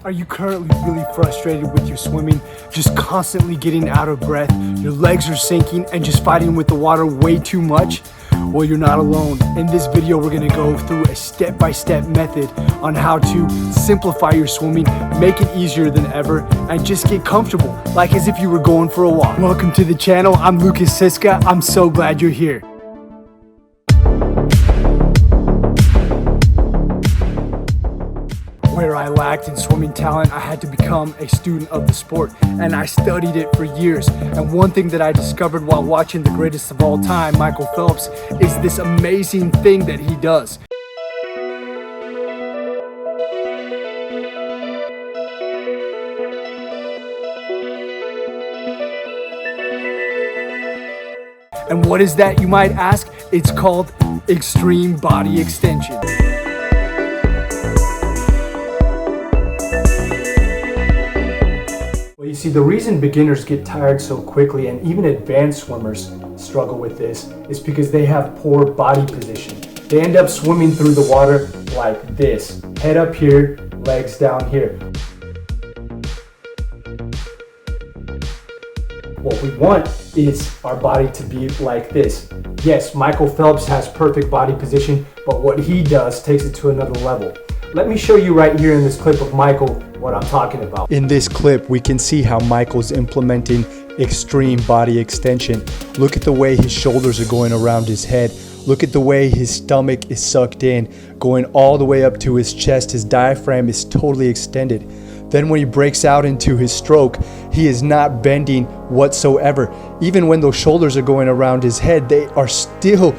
Are you currently really frustrated with your swimming, just constantly getting out of breath? Your legs are sinking and just fighting with the water way too much? Well, you're not alone. In this video, we're gonna go through a step-by-step method on how to simplify your swimming, make it easier than ever, and just get comfortable, like as if you were going for a walk. Welcome to the channel. I'm Siska. I'm so glad you're here. Where I lacked in swimming talent, I had to become a student of the sport, and I studied it for years. And one thing that I discovered while watching the greatest of all time, Michael Phelps, is this amazing thing that he does. And what is that, you might ask? It's called extreme body extension. You see, the reason beginners get tired so quickly, and even advanced swimmers struggle with this, is because they have poor body position. They end up swimming through the water like this. Head up here, legs down here. What we want is our body to be like this. Yes, Michael Phelps has perfect body position, but what he does takes it to another level. Let me show you right here in this clip of Michael what I'm talking about. In this clip, we can see how Michael's implementing extreme body extension. Look at the way his shoulders are going around his head. Look at the way his stomach is sucked in, going all the way up to his chest. His diaphragm is totally extended. Then when he breaks out into his stroke, he is not bending whatsoever. Even when those shoulders are going around his head, they are still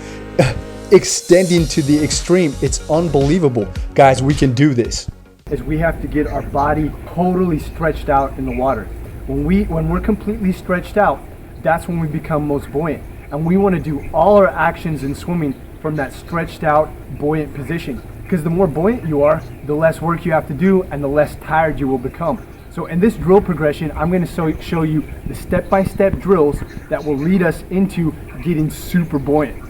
extending to the extreme. It's unbelievable. Guys, we can do this. Is we have to get our body totally stretched out in the water. When we're completely stretched out, that's when we become most buoyant. And we want to do all our actions in swimming from that stretched out, buoyant position. Because the more buoyant you are, the less work you have to do and the less tired you will become. So in this drill progression, I'm going to show you the step-by-step drills that will lead us into getting super buoyant.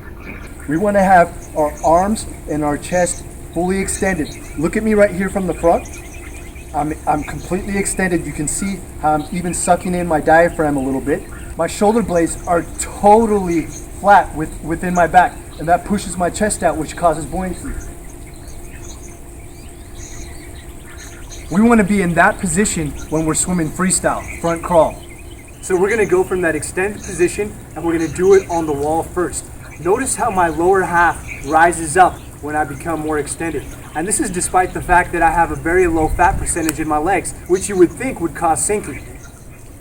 We want to have our arms and our chest fully extended. Look at me right here from the front. I'm completely extended. You can see how I'm even sucking in my diaphragm a little bit. My shoulder blades are totally flat within my back, and that pushes my chest out, which causes buoyancy. We want to be in that position when we're swimming freestyle, front crawl. So we're going to go from that extended position, and we're going to do it on the wall first. Notice how my lower half rises up when I become more extended. And this is despite the fact that I have a very low fat percentage in my legs, which you would think would cause sinking.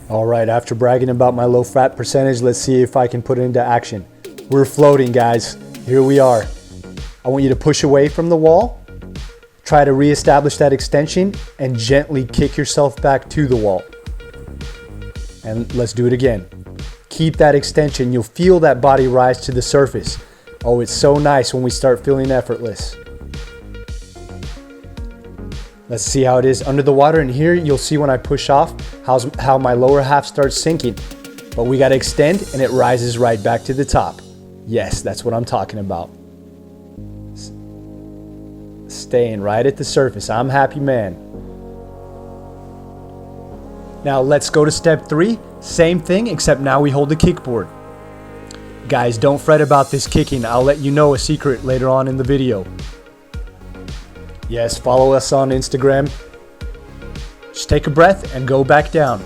All right, after bragging about my low fat percentage, let's see if I can put it into action. We're floating, guys. Here we are. I want you to push away from the wall, try to reestablish that extension, and gently kick yourself back to the wall. And let's do it again. Keep that extension. You'll feel that body rise to the surface. Oh, it's so nice when we start feeling effortless. Let's see how it is under the water. And here you'll see when I push off how my lower half starts sinking. But we got to extend and it rises right back to the top. Yes, that's what I'm talking about. Staying right at the surface. I'm happy, man. Now let's go to step 3. Same thing, except now we hold the kickboard. Guys, don't fret about this kicking. I'll let you know a secret later on in the video. Yes, follow us on Instagram. Just take a breath and go back down.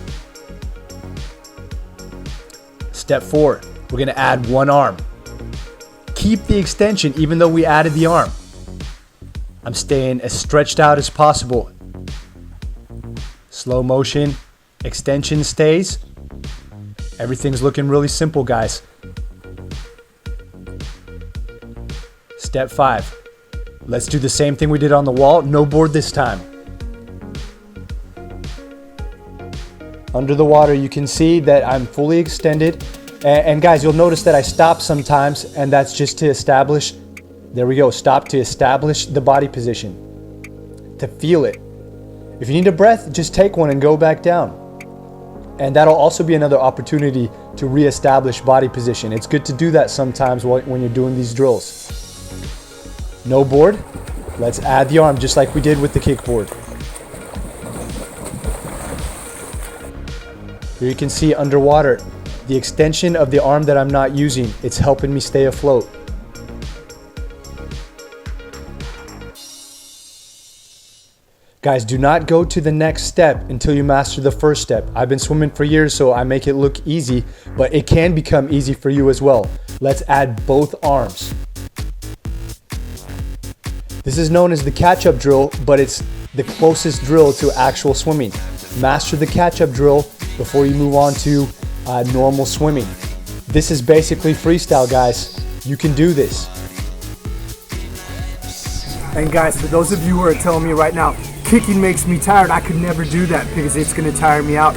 Step 4, we're going to add one arm. Keep the extension even though we added the arm. I'm staying as stretched out as possible. Slow motion, extension stays. Everything's looking really simple, guys. Step 5. Let's do the same thing we did on the wall. No board this time. Under the water, you can see that I'm fully extended. And guys, you'll notice that I stop sometimes, and that's just to establish, there we go, stop to establish the body position, to feel it. If you need a breath, just take one and go back down. And that'll also be another opportunity to reestablish body position. It's good to do that sometimes when you're doing these drills. No board. Let's add the arm just like we did with the kickboard. Here you can see underwater, the extension of the arm that I'm not using, it's helping me stay afloat. Guys, do not go to the next step until you master the first step. I've been swimming for years, so I make it look easy, but it can become easy for you as well. Let's add both arms. This is known as the catch-up drill, but it's the closest drill to actual swimming. Master the catch-up drill before you move on to normal swimming. This is basically freestyle, guys. You can do this. And guys, for those of you who are telling me right now, kicking makes me tired, I could never do that because it's going to tire me out.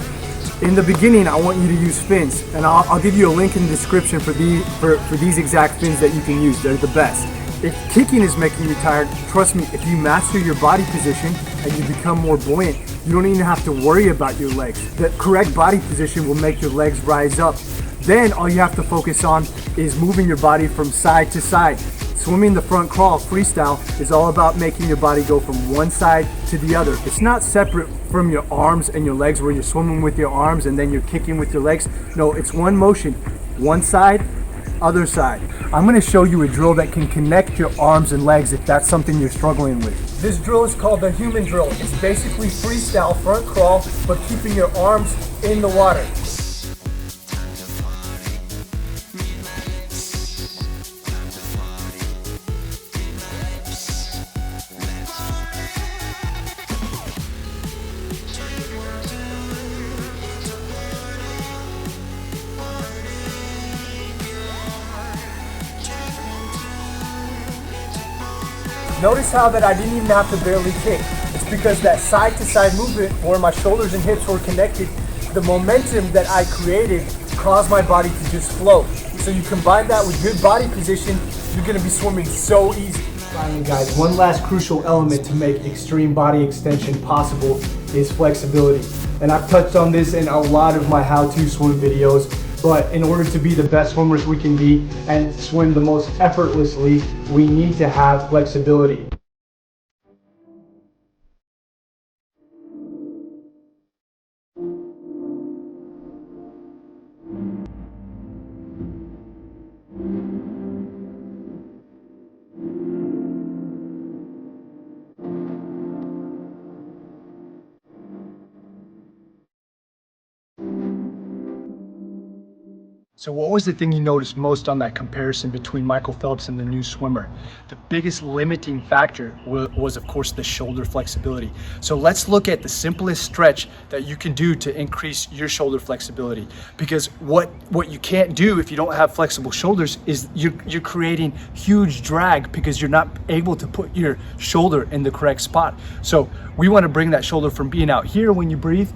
In the beginning, I want you to use fins, and I'll give you a link in the description for these exact fins that you can use. They're the best. If kicking is making you tired, trust me, if you master your body position and you become more buoyant, you don't even have to worry about your legs. The correct body position will make your legs rise up. Then all you have to focus on is moving your body from side to side. Swimming the front crawl freestyle is all about making your body go from one side to the other. It's not separate from your arms and your legs where you're swimming with your arms and then you're kicking with your legs. No, it's one motion, one side, other side. I'm going to show you a drill that can connect your arms and legs if that's something you're struggling with. This drill is called the human drill. It's basically freestyle front crawl, but keeping your arms in the water. Notice how that I didn't even have to barely kick. It's because that side to side movement where my shoulders and hips were connected, the momentum that I created caused my body to just float. So you combine that with good body position, you're gonna be swimming so easy. Finally guys, one last crucial element to make extreme body extension possible is flexibility. And I've touched on this in a lot of my how-to swim videos. But in order to be the best swimmers we can be and swim the most effortlessly, we need to have flexibility. So what was the thing you noticed most on that comparison between Michael Phelps and the new swimmer? The biggest limiting factor was of course the shoulder flexibility. So let's look at the simplest stretch that you can do to increase your shoulder flexibility. Because what you can't do if you don't have flexible shoulders is you're creating huge drag because you're not able to put your shoulder in the correct spot. So we want to bring that shoulder from being out here when you breathe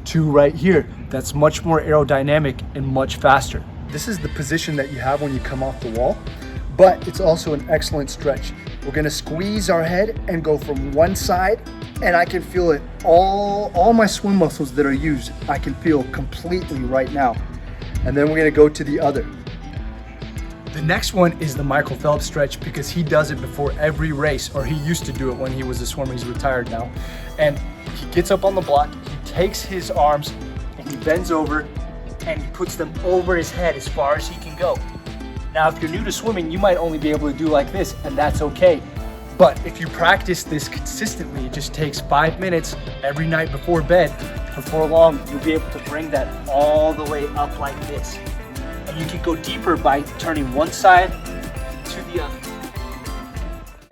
to right here. That's much more aerodynamic and much faster. This is the position that you have when you come off the wall, but it's also an excellent stretch. We're gonna squeeze our head and go from one side, and I can feel it, all my swim muscles that are used, I can feel completely right now. And then we're gonna go to the other. The next one is the Michael Phelps stretch because he does it before every race, or he used to do it when he was a swimmer. He's retired now. And he gets up on the block, he takes his arms and he bends over and he puts them over his head as far as he can go. Now, if you're new to swimming, you might only be able to do like this, and that's okay. But if you practice this consistently, it just takes 5 minutes every night before bed. Before long, you'll be able to bring that all the way up like this. And you can go deeper by turning one side to the other.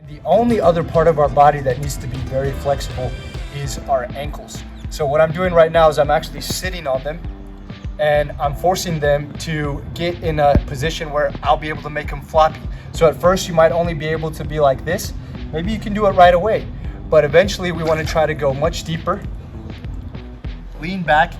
The only other part of our body that needs to be very flexible is our ankles. So what I'm doing right now is I'm actually sitting on them and I'm forcing them to get in a position where I'll be able to make them floppy. So at first you might only be able to be like this. Maybe you can do it right away, but eventually we want to try to go much deeper, lean back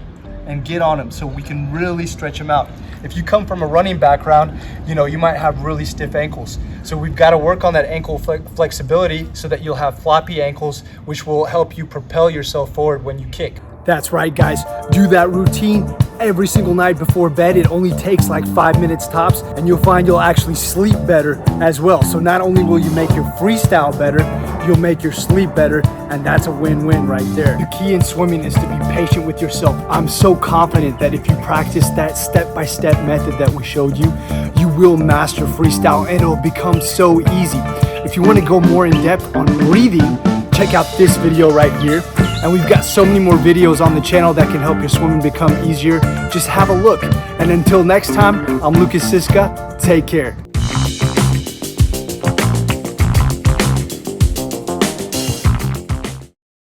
and get on them so we can really stretch them out. If you come from a running background, you might have really stiff ankles. So we've got to work on that ankle flexibility so that you'll have floppy ankles, which will help you propel yourself forward when you kick. That's right, guys. Do that routine every single night before bed. It only takes like 5 minutes tops, and you'll find you'll actually sleep better as well. So not only will you make your freestyle better, you'll make your sleep better, and that's a win-win right there. The key in swimming is to be patient with yourself. I'm so confident that if you practice that step-by-step method that we showed you, you will master freestyle and it'll become so easy. If you want to go more in depth on breathing, check out this video right here. And we've got so many more videos on the channel that can help your swimming become easier. Just have a look. And until next time, I'm Lucas Siska. Take care.